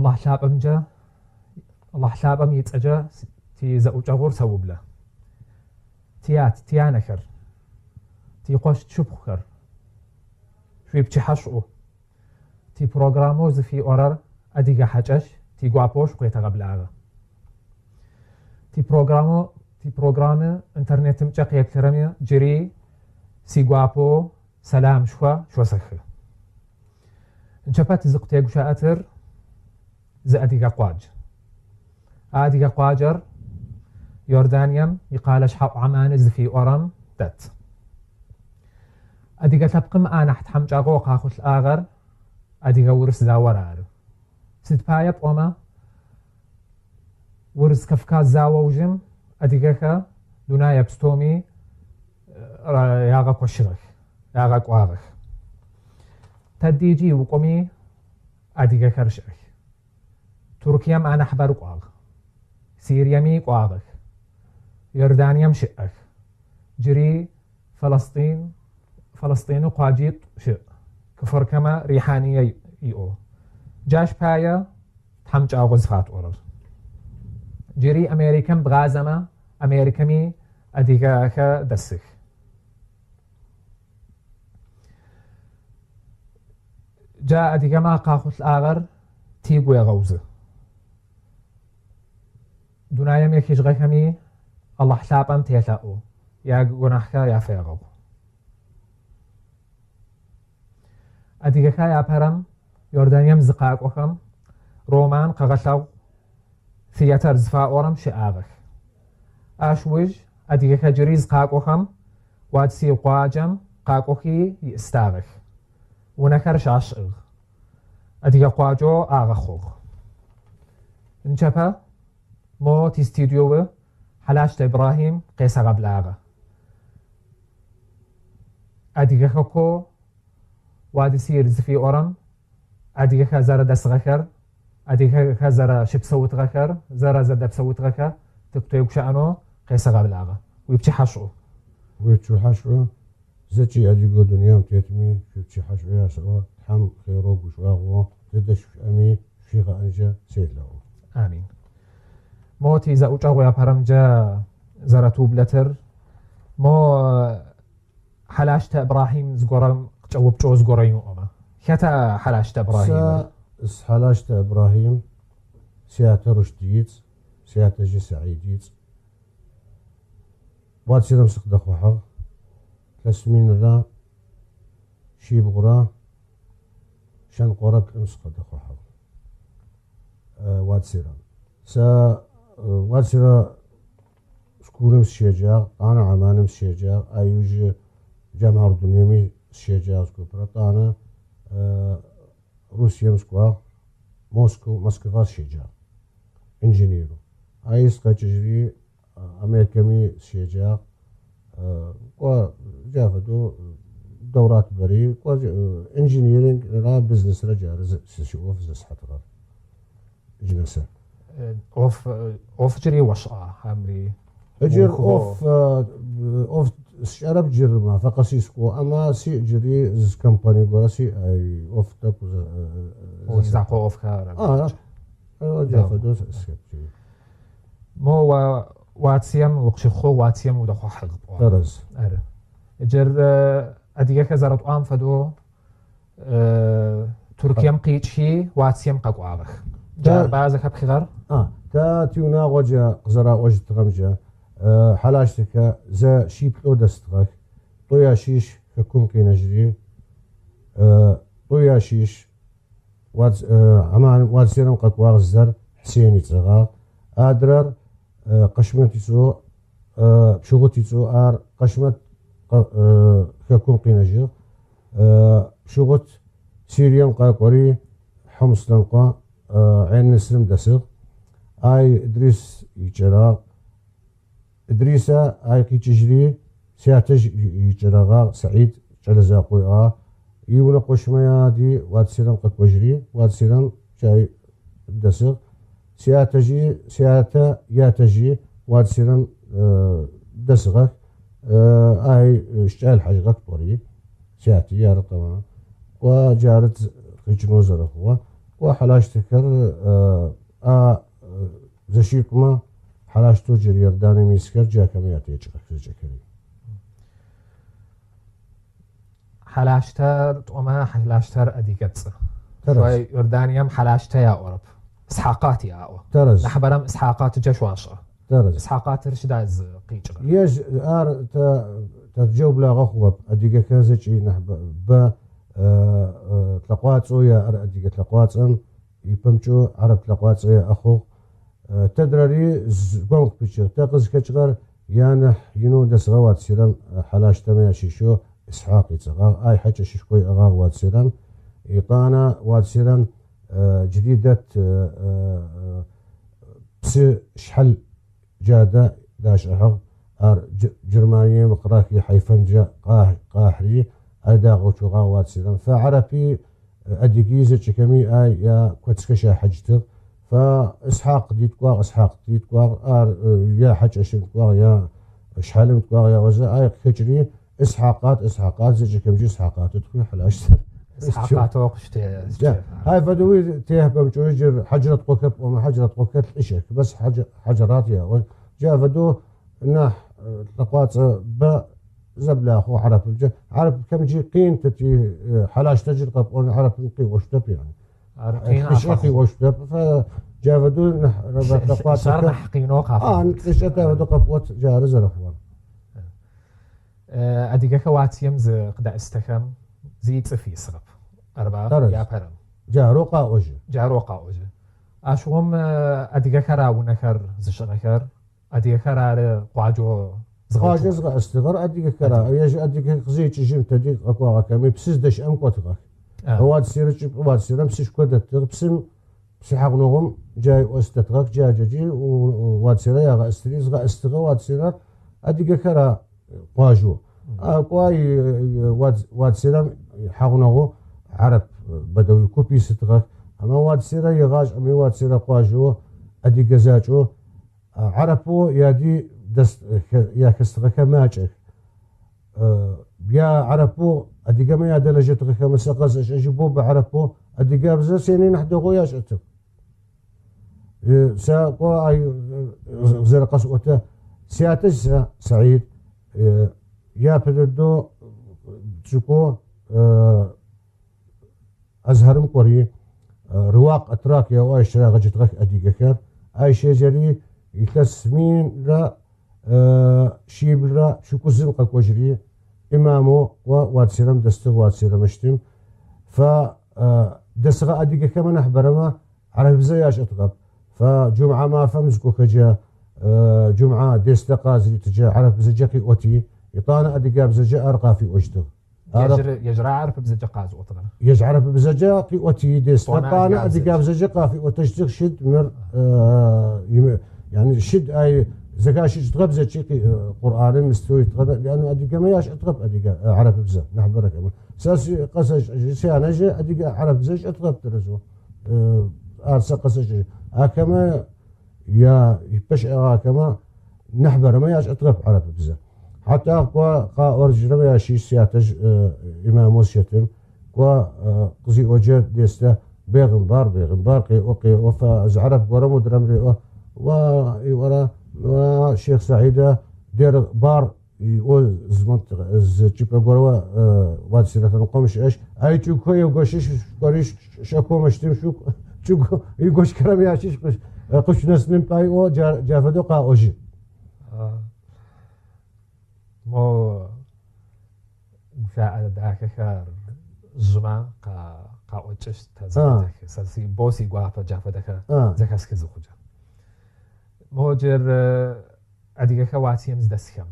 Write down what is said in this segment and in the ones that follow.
الله حلابم جا الله حلابم يتأجا تي زوجغور سوبله تيانكر تي قوش تشبخر شوي بچي حشو تي بروغراموز في اورر اديغا حاجش تي غوابوش قويتا قبلاغا تي بروغرام انترنت مجاقيا كرمي جري سي غوابو سلام شو سخ انشبات زقتي غشاتر ز اديغا قواجر يوردانيام يقالش حق عمان زفي اورم دات اديغا تبقم انا حتحم جاغو قاخوت الاغر اديغا ورس زاورار ست بايب اوما ورس كفكاز زاووجم اديغا دونايا بستومي ياغا كوشرخ ياغا قواغخ تديجي وقومي اديغا كرشخ تركيام انا حبر قواغ سيريامي قواغخ يردانيام شئخ جري فلسطين قاجيط شئ كفر كما ريحانية يؤو جاش بايا تحمج آغوز فات أورر جري أمريكان بغازما أمريكامي أديغاكا دسخ جا أديغاما قاخوت الآغر تيغو يغوز دونايام يكيش غيكامي الله حلابم تيتاؤو يا گناهكا يا فيغو أديغاكا يا برم يوردانيام زقاقوخم رومان قغشاو ثياتر زفا أورم شئاغخ أشوج أديغاكا جريز قاقوخم وادسي قواجم قاقوخي يستاغخ ونكرش عشق أديغا قواجو آغخوخ انشبه مو تي ستوديو حلاشت إبراهيم قيسا قبلاغا أديغاكا كو وادي سير زفي أورم أديغاكا زارا دس غكر أديغاكا زارا شب سوت غكر زارا زدب سوت غكر تكتو يكشانو قيسا قبلاغا ويبتي حشو زكي أديغو دنيام تيتمي يبتي حشو يا سوا حم خيرو بشواغو تدش أمي شيخ أنجا سيدلاو آمين موتي زاوجاغو يا برمجا زرتوب لتر مو حلاشت إبراهيم زغورم قچو زغورينو أما كتا حلاشت إبراهيم حلاشت إبراهيم سياتة رشديت سياتة جي سعيديت واد سيرم سقدق وحغ تسمين را شيب غرا شان قرق امسقدق وحغ واد سيرم واد سيرا سكورم الشجاع أنا عمانم الشجاع أيوج جامعة الدنيا الشجاع سكوبرات أنا روسيا مسكوا موسكوا الشجاع إنجنيرو أيس كتجري أمريكامي الشجاع وجافدو دورات بري إنجنيرينج را بزنس رجع سيشوف زسحة غير جنسة اوف جري وشقة همري اجر اوف شرب جر ما فقسيسكو اما سي جري ز كمباني غراسي اي اوف تاك وزعقو اوف كار جافدو سكتي مو واتسيم وقشخو واتسيم ودخو حق درز اجر اديغا كزارت ام فدو تركيام قيتشي واتسيم قاقواغخ جار بازك بخير تا تيونا وجه قزرا وجه تغمجه حلاشتك زا شيب لو دستغك طويا شيش ككم كي نجري طويا شيش عمان واد سيرم قاقواغ الزر حسيني تغا ادرر قشمتي سو بشغوتي سو ار قشمت ككم قي نجي بشغوت سيريم قاقوري حمص نلقى عين نسلم دسغ اي ادريس يجرا ادريسا اي كي تجري سياتج يجرا سعيد جلزا قوي يونا قشميا دي واد سيرم قد وجري واد سيرم جاي دسغ سياتجي سياتا ياتجي واد سيرم دسغ اي اشتعال حاجة بوري سياتي يا طبعا وجارت خيجنو زرفوا وحلاش تكر زشيق ما حلاش تو جرير داني ميسكر جا كميات يجرك زجكري حلاشتر وما حلاشتر أديكتس شوي يردانيام حلاشتا يا أوروب إسحاقات يا أو ترز نحبرم إسحاقات جشواشة ترز إسحاقات رشداز قيجر يج تتجاوب لا غخوب أديك كازج نحب ب تلقوات صويا أديك تلقوات أم يبمشو عرب تلقوات صويا أخو تدري زبونك بيشر تقز كشغر يانح ينو دس غوات سيرم حلاش تميا شيشو إسحاق يتغا أي حاجة شيشكوي أغا وات سيرم إيطانا وات سيرم جديدة بس شحل جادة داش أحق جرمانية مقراكي حيفن جا قاحري أدا غوشو غاوات سيرم فعربي أديكيزة كمي يا كوتسكشا حجتغ فإسحاق ديتكواغ إسحاق ديتكواغ يا حج أشمتكواغ يا شحالمتكواغ يا وزا أي كجري إسحاقات زي كم جي إسحاقات تدخل حلاش إسحاقات وقشت هاي فدوي تيه بمشو يجر حجرة قوكب وما حجرة قوكب إشك بس حجرات يا جا فدو نح لقوات ب زبلا أخو عرب كم جي قين تتي حلاش تجر قب عرب نقي وشتب يعني قين وشتب فجافدو نح لقوات صار نحقينو خاف نتشتا ودو قبوت جارز الأخوان أديك كواتيم ز قدا استخم زيت في سرب أربعة يا برم جاروقا وجه أشوم أديك كراونا كر زشغكر أديك كرار قواجو زغا استغر أديك كرا يج أديك زيت جيم تديك أقوا كمي بسدش أم قطغ هواد سيرج هواد سيرم سيش كودت بسم بسحقنهم جاي أستتغك جاجي وواد سيرا يا أستري زغا استغا واد سيرا أديك كرا قواجو قواي واد سيرم حقنه عرب بدوي كوبي ستغك أما واد سيرا يغاج أمي واد سيرا قواجو أديك زاجو عربو يادي دست يا كستغك ماجك يا عربو أديك ما يا دلجتغك مسقز أجيبو بعربو أديك بزر سينين نحدو غوياش أتك ساقو أي زرقس أوتا سياتج سعيد يا بدو تشكو أزهرم قري رواق أتراك يا واي شراغ جتغك أديك أي شجري يتسمين را شيب را شكو زنقك وجري إمامو واتسيرم دستغ واتسيرم اشتم دستغ أديك كمان أحبرما عرب زياش أطغب فجمعة ما فمزكو كجا جمعة دستقا زي تجا عرب زجاقي أوتي يطانا أديك بزجا أرقى في أجتغ يجرى عرب بزجا قاز أطغب يجعرب بزجا في أوتي دستقا أديك بزجا قافي أوتجتغ شد مر يعني شد أي زكاش يتغب زي قرآن مستوي يتغب لأنه أديك ما ياش أتغب أديك عرب بزا نحبرك ساسي قصج سيانا جي أديك عرب زيش أتغب ترزو أرسا قصج أكما يا يبش أكما نحبر ما ياش أتغب عرب بزا حتى قا أرجل ما ياشي سياتج إمام وسيتم قزي وجد ديسته بيغنبار قي وفا زعرب ورمو درمري ورا وشيخ سعيدة دير بار يقول زمنت زجيب قروا واد سيرة القومش إيش أي تشوكو يقوشش قريش شكو مشتم شوكو يقوش كلام ياشيش قش نسلم باي أو جافدو قا أوجي مو مشاهد ذاك خير زمان قا أوجش تزادك سلسي بوسي قافة جافدك زكاس كزوجة موجر أديك كواتيم زدسكم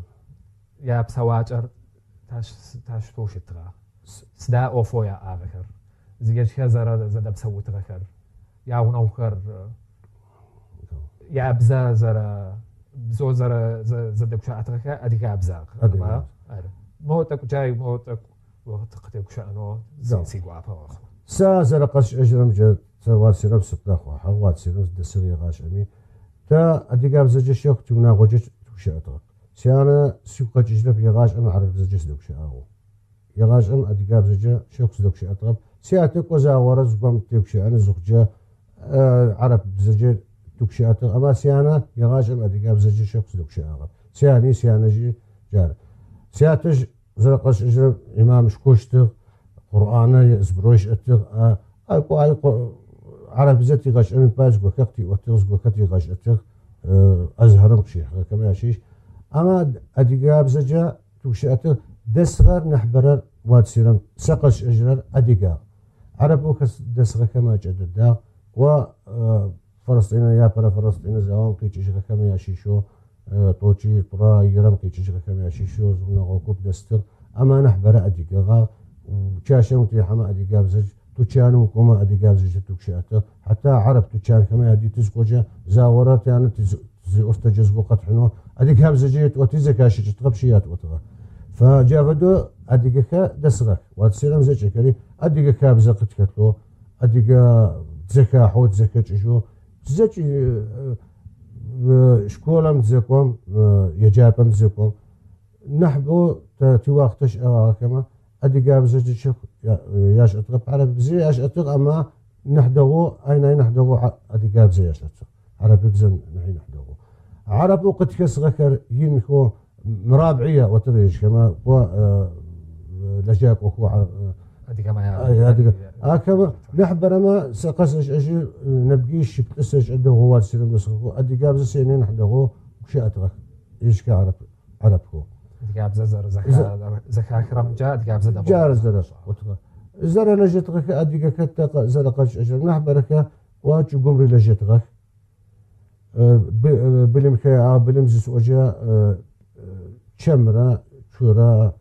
يا بسواجر تاش توش ترى سدا أوفو يا آخر زيج كذا زدا بسوي تغكر يا ونوكر يا أبزا زرا بزو زرا زدا بشاء تغكر أديك أبزا موتك جاي موتك وقت قتك شأنه زي قوافة وأخو زرا قش أجرم جد سوات سيرم سبتاخ وحوات سيرم دسري غاش أمي تا أديك أبزا شيخ تمنا وجش توشي أتغك سيانا سيوكا جيجنا بيغاش أم عرب زجس دوكشي أغو يغاش أم أديك أبزا شيخ دوكشي أتغب سياتك وزاورة زبم تكشي أنا زوجة عرب بزجي تكشي أما سيانا يغاشم أديك بزجي شخص تكشي عرب سيانا جي جار سياتج زرقش إجرب إمام شكوشتغ قرآن يزبروش أتغ أي عرب زتي غاش أنا باز بوكتي وتغز بوكتي غاش أتغ أزهرم شيخ كما يشيش أما أديقاب زجا توشأته دسغر نحبرر واتسيرم سقش أجرر أديقاب عرب وكس دسغر كما جددا و فلسطين يا برا فلسطين زوام كي تشغل كما يشيشو طوشي برا يرم كي تشغل كما يشيشو زمنا غوكوب دستغ أما نحبر أديقاب وشاشم تي حما أديقاب زج توشانو وكما أديقاب زج توشأته حتى عرب توشان كما يدي تزوجه زاورات يعني زي أفتا جزبو قطحنو أديك هاب زجيت وتزكاشي تغبشيات وتغا فجافدو أديك دسغك واتسيرم زكي كري أديك هاب زقت كتلو أديك زكا حوت زكا تشو زكي شكولم زكوم يجابم زكوم نحبو تواختش كما أديك هاب زجي شوف ياش أتغب على بزي ياش أتغ أما نحدغو أين نحدغو أديك هاب زي ياش أتغ على بزن نحين نحدغو عرب وقت كسغكر ينكو مرابعية وتريش كما لجاك وكو هذيك ما كما نحبر ما سقسش أجي نبقيش بتسج عنده هو السلم نسخو أدي قابز سنين نحدغو وشأتغك يشكى عربكو هذيك قابز زكا كرم جاء قابز جار زر وتغ زر لجتغك أدي كتق زرقش أجر نحبرك واجو قمري لجتغك بلم كيا بلم زس وجا شمرة شورا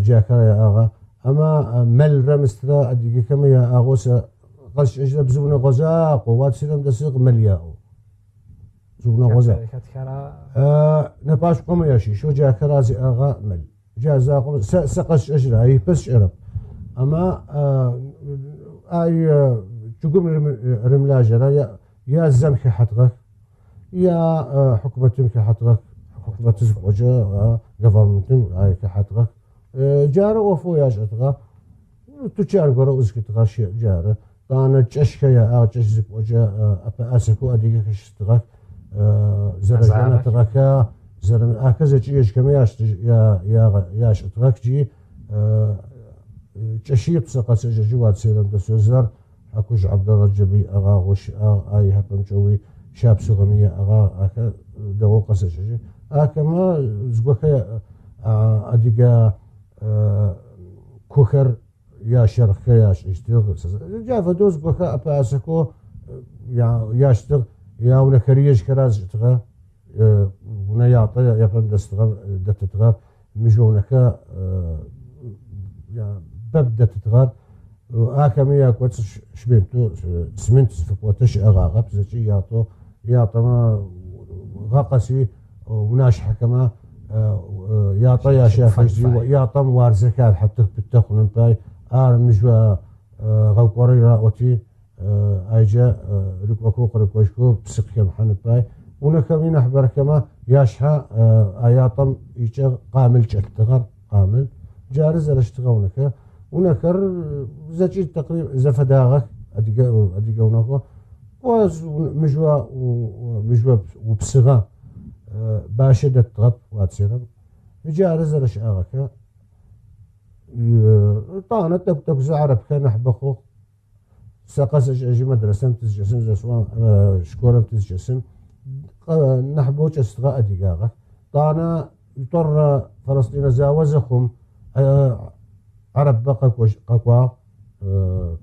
جاكرا يا آغا أما مل رمسترا أديك كم يا آغوس قش إجرب زبنا غزاق وواد سلم دسق ملياء زبنا غزاق نباش قم ياشي شو جاكرا زي آغا مل جازاق سقش إجرا هي بس شرب أما أي تقوم رملاجرا يا الزمخ حتغك يا حكومة كحترك حكومة زوجة government هاي كحترك جارة وفو ياش أتغا تجار قرأ أزكي تغاش جارة طانا تشكا يا تشزب وجا أبا أسكو أديك كشتغا زرجنا تغاكا زرم أكذا جيش كم ياش أتغاك جي تشيط سقاس جوات سيرم دسوزر أكوش عبد الرجبي أغا غش أي هبم جوي شاب سوغمية أغا أكا دو قصص أكما زبوكا أديكا كوكر يا شرخ يا اشتغل جافا دوز بوكا أباسكو ياشتغ يا ونكريج كراز تغا ونياطا يفهم دستغا دتتغا مجونكا يا ببدأ تتغا أكما يا كوتش شبينتو سمنت فكوتش أغا بزكي ياطا غاقسي وناشحة كما ياطا يا شافجي ياطا وارزكال حتى بالتخن باي مجوا غوقوري راوتي ايجا ركوكو قركوشكو بسق كم حن باي ونكمين احبر كما ياشحة اياطا يجا قامل جتغر قامل جارز الاشتغونك ونكر زكي تقريبا زفداغك اديقونكو مجوا وبصغا باشدة طغب واتسيرم جارز الاشعارك طانا تبتك زعرب كان نحبخو سقس اجي مدرسة تسجسم زسوان شكورم تسجسم نحبو جستغا اديقاغك طانا يطر فلسطين زاوزخم عرب بقى قوا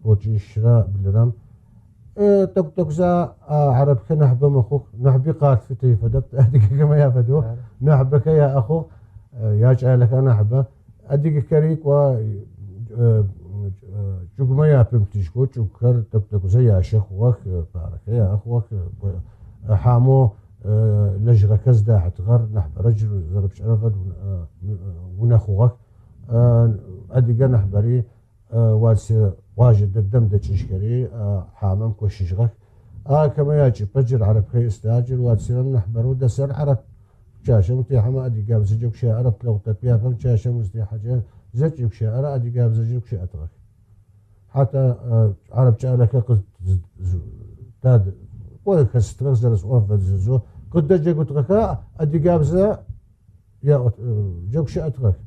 توجي الشراء بالرم تك زا عرب كنحب مخوك نحبي قات فتي فدبت أديك كما يفدو نحبك يا أخو يا جعلك أنا أحبه أديك كريك و جوجما يا بمتشكو جوكر تك زا يا شيخ وك بارك يا أخوك حامو لجرة كزدا حتغر نحب رجل ضرب شرفد ونخوك أديك نحبري واسي واجد الدم دا تشكري حامم كوشيشغك كما يجي بجر عرب كي استاجر واتسير نحبرو دا سر عرب جاشا متي حما ادي قاب زجوك شي عرب لو تبيا فم جاشا مزدي حاجه زجوك شي عرب ادي قاب زجوك شي اترك حتى عرب جالك قد تاد وكسترس درس وفززو قد جا قلت لك أدي قابزة يا جوك أترك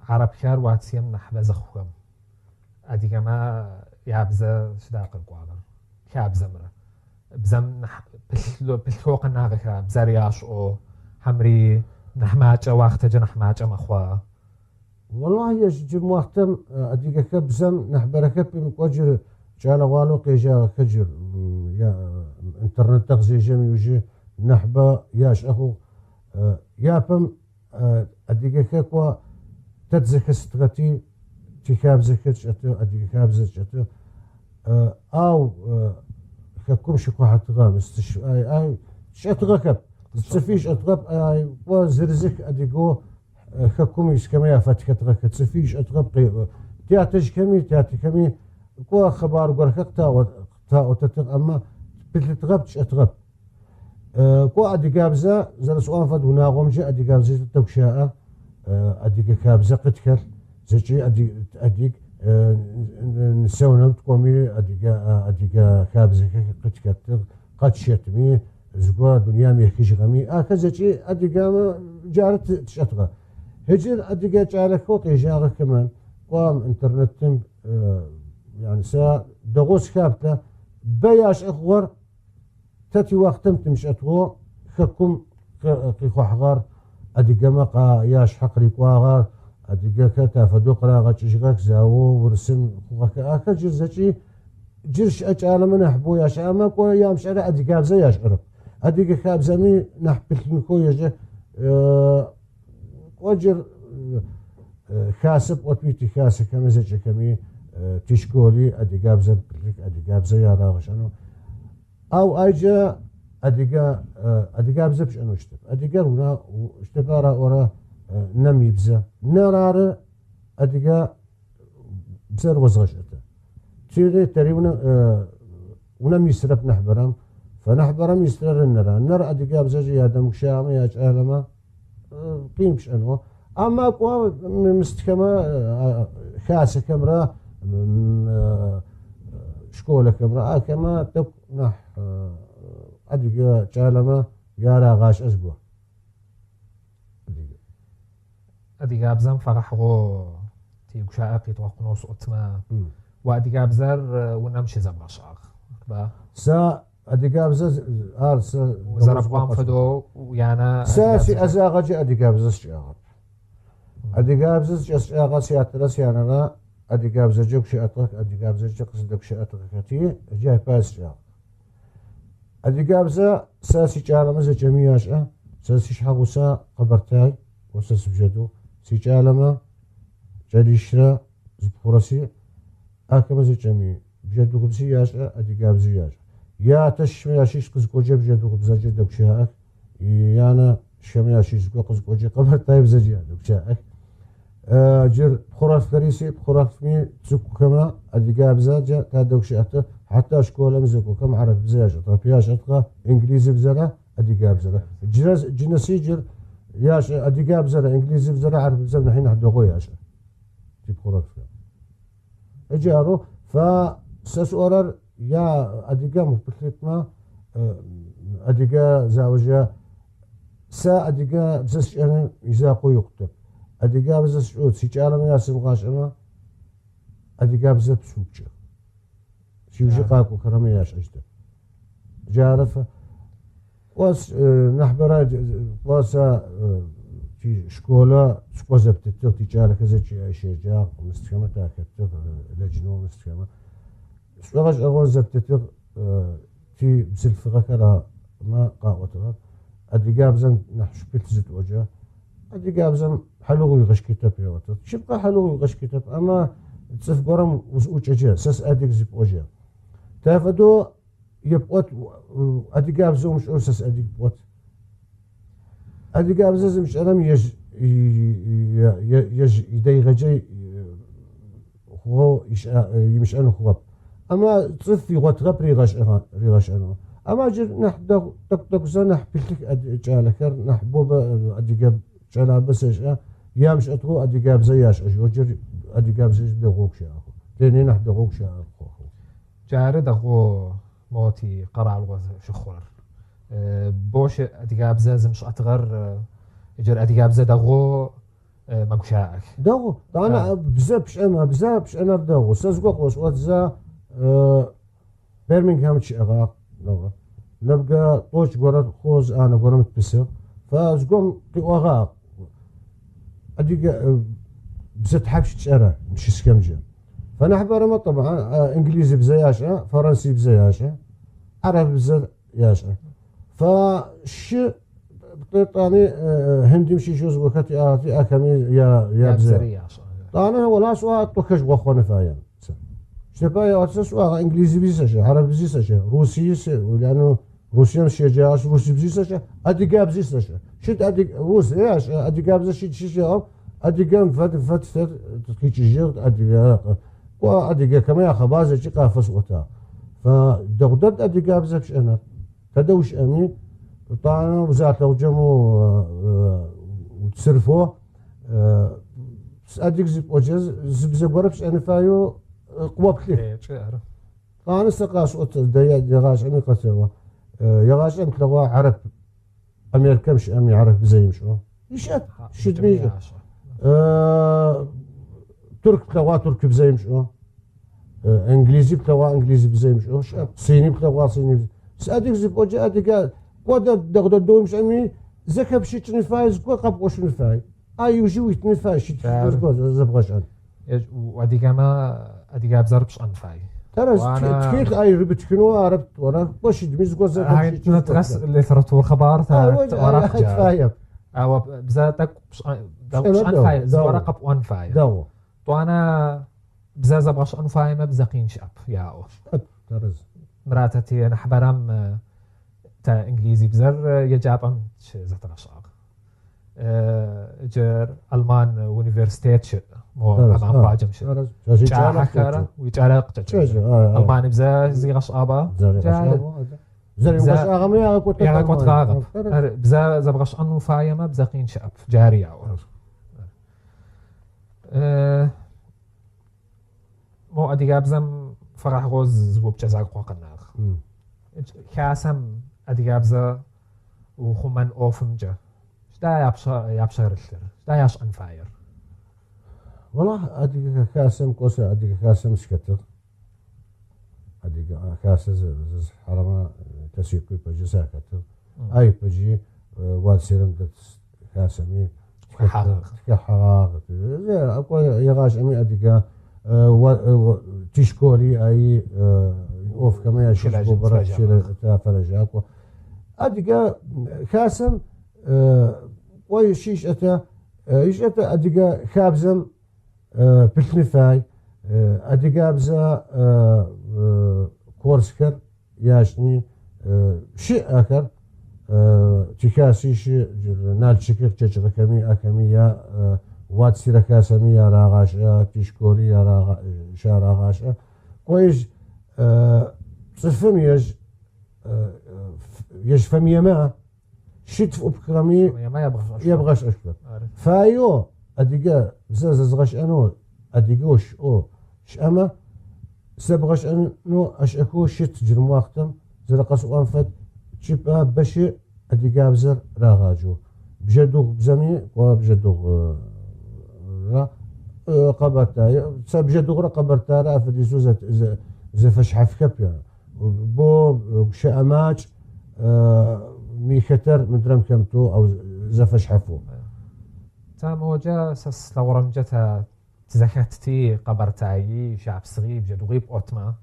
عرب خير واتسيم نحبز خوهم أدي ما يابزة شداق القوانا كابزة مرة بزم بالفوق الناغخة بزرياش أو حمري نحماجة وقت جا نحماجة مخوا والله يجب وقتم أديك كبزم نحبرك بمقجر جانا والو قيجا كجر يا انترنت تغزي جمي وجي نحبا ياش أخو يابم أديك كوا تتزك ستغتي تكاب زكتش أتو أديك كاب زكتش أو كم شكو حتغام أي شتغكب تسفيش أتغب أي وزرزك أديكو كم يسكمي أفتك أتغك تسفيش أتغب تياتج كمي تياتي كمي كوا خبار قرخك تا وتتغ أما بتتغبش أتغب كوا أدي قابزة زر سؤال فد وناغمجي أدي قابزة تتوكشاء أدي كابزة قتكر زكي أديك نسونا تقومي أدي كابزة قتكر قد شتمي زقوا دنيا ميحكيش غمي هكذا شيء أدي قام جارت تشتغل هجر أدي جارك فوق يجارك كمان قام إنترنت يعني سا دغوس كابته بياش أخور تاتي وقتم تمش أتغو خكم قيخو حغار أدي قمقا ياش حقري قواغار أدي كتا فدوقرا غتشغاك زاو ورسم خوغاك هكا جرزتي جرش أجعل من أحبو ياش أما كو يامش على أدي قابزة ياش عرب أدي كابزمي نحبت لنكو يجي وجر خاسب وتويتي خاسب كما زي كمي تشكولي أدي قابزة أدي قابزة يا راغش أنو أو أجا أدي قابزة بش أنو اشتب أدي قارونا اشتبارا ورا نمي بزا نرار أدي قا بزر وزغش أتا تيري تريونا ونمي سرب نحبرم فنحبرم يسترر النر أدي قابزة جيادة مكشامة ياج أهلما قيم بش أنو أما كوا مستكما خاسة كامرا شكولة كامرا كما تب نح أديك جالما يارا غاش أسبوع أديك أبزم فرحو تيجوشا أقيت وقنوس أتما وأديك أبزر ونمشي زمرشاق سا أديك أبزر وزرب قام فدو ويانا ساسي أزاغجي أديك أبزر شاغب أديك أبزر شاغب سياترا سيانا أدي قابزة جوك شيء أدي قابزة جقص دك شيء كتير جاي باس جا أدي قابزة ساسي جالما زي جميعش ساسي شحوسا قبرتاي وساس بجدو سي جالما جاليشرا زبخورسي أكما زي جميع بجدو قبسي ياش أدي قابزة ياش يا تشمي ياشيش قزقو جا بجدو قبزة جدك شيء يانا شمي ياشيش قزقو جا قبرتاي بزجي دك شيء جر بخوراف كريسي بخوراف مي تسكو كما أدي قابزة جا تادوك شيئته حتى شكولا مزكو كم عرب بزاج طربياش أتقى إنجليزي بزرع أدي قابزة جنسي جر ياش أدي قابزة إنجليزي بزرع عرب بزرع نحين حدوغو ياش تي بخوراف إجارو فسأسؤرر يا أدي قام بكريتما أدي قا زاوجة سا أدي قا بزاش أنا يزاقو يكتب أدي قابزة سعود سيجالة ما ياسم غاش أما أدي قابزة بسوكجة شيوجي قاكو كرمي ياش أجده جارفة واس نحبرا واسا في شكولة سكوزة بتتغ تيجالة كذا شيء أشياء جا مستخدمة تاكتغ لجنو مستخدمة سواغش أغوزة بتتغ في بسلفغة كرا ما قاوتغ أدي قابزة نحش بتزت وجه أدي قابزة حلو يغش كتاب يا وطن شبقى حلو يغش كتاب أما تصف قرم وسوج أجا ساس أديك زب وجه تافدو يبقوت أدي قابزة ومش أرسس أديك بقوت أدي قابزة مش ألم يدي غجي هو يمش أنا خواب أما تصف في غوت غب ريغش أنا أما جر نحدق تك زنح بلتك أدي جالكر نحبوب أدي قاب جانا بس إيش يامش أتقو أدي قاب زياش أجوجر أدي قابز دغوك شاخو تاني نح دغوك شاخو جاري دغو موتي قرع الغوز شخور بوش أدي قابزة زمش أتغر يجر أدي قابزة دغو مقشاعك دغو طانا بزبش أنا دغو سازقوق وسواتزا برمنغهام تشيغا نبقى طوش قرر خوز أنا قرمت بسر فازقوم قواغا أدي بزت حبش تشأرا مش سكمجة فنحبر طبعا إنجليزي بزياشة فرنسي بزياشة عربي بزياشة فش بطيطاني هندي مشي شوز وكتي أكمي يا بزي طانا ولا سوا توكش وخونا فايم شبايا أساسا إنجليزي بزياشة عربي بزياشة روسي لأنه روسيا مش جاش روسي بزياشة أدي جاب بزياشة شد أدي روسي إيش أدي جاب زي شيء أدي جام فت تكيجير أدي وأدي كمان يا خبازة شيء قافص وتا فدغدد أدي جاب زبش أنا تدوش أمي طبعا وزارة وجمو وتصرفوا أديك زب وجز زب وربش أنا فايو قوة كليف طبعا استقاس وت يغاش أمي قتوا يغاش أمي كلوا عرب أمريكا مش أمي عرب زي مشو يشات شد ميجا ترك كلوا ترك بزي مشو إنجليزي كلوا إنجليزي بزي مشو صيني كلوا صيني سأديك زب وجه أديك قد دغدد دوم شامي زكب شي تنفايز كو قبوش نفاي ايو جوي تنفاي شي زبغاش ان وادي كما ادي جاب زربش انفاي ترى تكيت اي ربت كنوا عرفت ورا واش دميز كو زكب هاي نترس ليتراتور خبار تاع ورق فايم او بزاتك مش انفاي ورق انفاي دو تو انا بزاز بغاش انفاي ما بزاقين شاب ياو ترز مراتتي انا حبرام تا انجليزي بزر يجاب زت رشاق جر المان يونيفرسيتي مو عم باجم شو جا حكره ويجالق المان بزا زي غشابه زي غشابه ما كنت يا كنت غاغب بزا زبغش انو فايمه بزقين شاب جاريه مو ادي جابزم فرح غوز وبجزاق قناغ كاسم أدي جابزة وخمان أوفم جا شدا يابشر الثر شدا ياش أنفاير والله أدي كاسم كوسا أدي كاسم سكتر أدي كاسم حرما تسيقي بجي ساكتر أي بجي والسيرم كاسمي كحراق أقول يغاش أمي أدي تشكولي أي أوف كما يشوفوا برا شيء تافرجاك أديك خاسم ويشيش أتا إيش أتا أديك خابزم بالنفاي أديك أبزا كورسكر ياشني شيء آخر تكاسي شيء نال شكر تجرا كمي أكمي يا وات سيرا كاسمي يا راغاشا تشكولي يا شاراغاشا كويس صرفم يج فمية ما شتف أبكرامي يبغاش أشكر فايو أديقا بزاز غاش أنو أديقوش أو شأما سبغاش أنو أشأكو شت جرم وقتم زرقاس وانفت شبا بشي أديقا بزر راغاجو بجدوغ بزمي وبجدوغ را قبرتاي بجدوغ را قبرتاي أفديسو زي فشحف كبيا بو شأماج ميختر مدرم كمتو أو زفش حفو تام وجا سس لورم جتا تزكتتي قبرتاي شعب صغير جدوغيب أوتما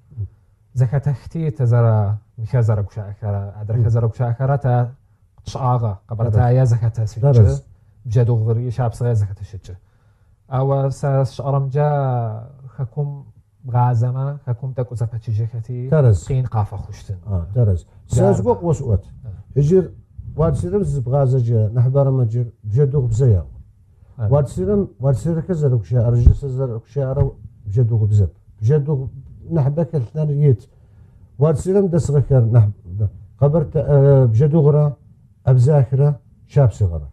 زكتختي تزرا مخزر كشاكرا أدرك زر كشاكرا تا شاغا قبرتاي زكتها سويتش بجدوغري شعب صغير زكتها شتش أو سس شرم جا حكم غازما حكم تكو زكتي جكتي قين قافة خشتن ترز سازبق وسوت هجر واد سيرم زبغازة جا نحبار مجر بجدوغ بزيا واد سيرم كزر كشا أرجس زر كشا بجدوغ بزب بجدوغ نحبك الثاني يت واد سيرم دسغكر نحب قبرت بجدوغرا أبزاكرا شاب صغرا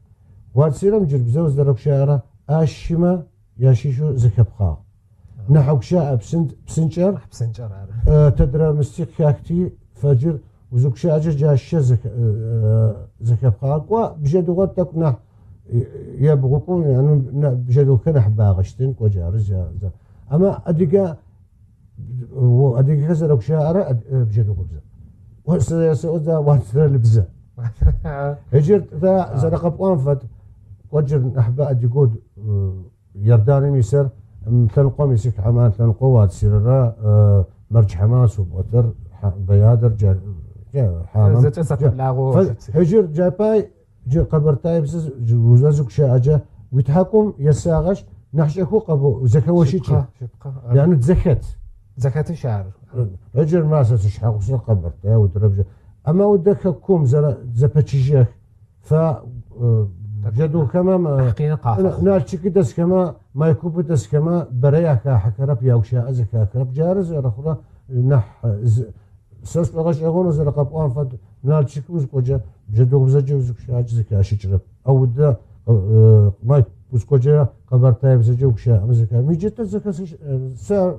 واد سيرم جر بزوز در كشا أشيما ياشيشو زكبخا نحوك شاء بسنجر بسنجر تدرى مستيق كاكتي فجر وزوك شاجر جاشة زكاة بخاق وبجدو غتك نح يبغوكون يعني بجدو كنح باغشتن وجارز أما أديك خزر شاعر بجدو خبزة وسيسودا وانسر البزة هجر ذا زرق وانفت وجر نحبا أديكود يرداني ميسر تلقوا ميسك حمان تلقوا واتسير مرج حماس وبوتر بيادر حامم هجر جايباي جر قبرتاي بس وزازك شاجة ويتحكم يساغش نحشكو قبو زكوشيتش يعني تزكت زكاة الشعر هجر ماسة تشحق وصل قبرتاي ودربجة أما ودك كوم زبتشيجك ف جدو كما حقيقة قافة نالشي كدس كما ما يكوب دس كما برياك حكرب يا وشاء زكاة كرب جارز يا رخلا نح ساس بغش أغون زرقب وان فد نالشي كوز كوجا جدو بزجو زكاة زكاة شجرب أو دا ما كوز كوجا قبرتاي بزجو شاء زكاة ميجت زكاة سا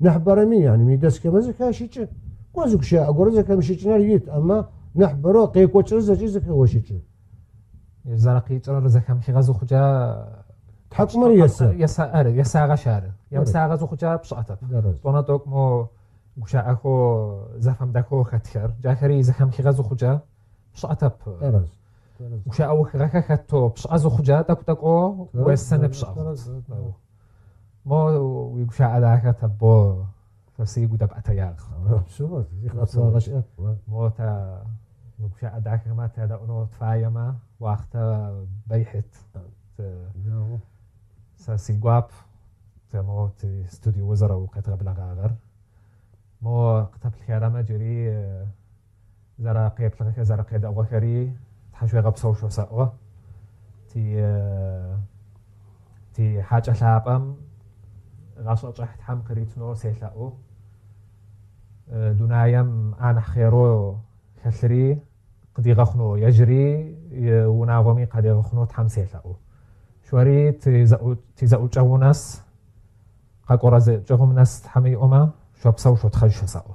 نحبرمي يعني ميدس كما زكاة شجر كوزك شاء أقول زكاة مش ناريت أما نحبرو قيق وشر زكاة وشجر زرقي ترى زكام خي غزو خجا تحكم يسا يسا غشار يمسا غزو خجا بشعتب تونا توك مو غشا اخو زفم داكو خاتخر جاكري زكام خي غزو خجا بشعتب غشا او خركا خاتو بشعزو خجا تاكو تاكو ويسن بشعت مو وغشا على خاتبو فسي غدا باتياغ شو يخلص غشا مو تا وكشا أدعك ما تهدا أنو تفايما وقت بيحت ساسي قواب مو استوديو وزراء وقتغب لغاغر مو قتب الخيارة جري زرا قيب لغاك زرا قيد أغاكري تحشوي غبصو شو سأغا تي حاجة لابم غاشو أجحت حام قريتنو سيلاقو دونايم أنا خيرو كثري قد يغخنو يجري وناغمي قد يغخنو تحمسي لاو شوري تيزاو جاوناس قاقورا جاهم ناس تحمي أما شو بساو شو تخرج ساو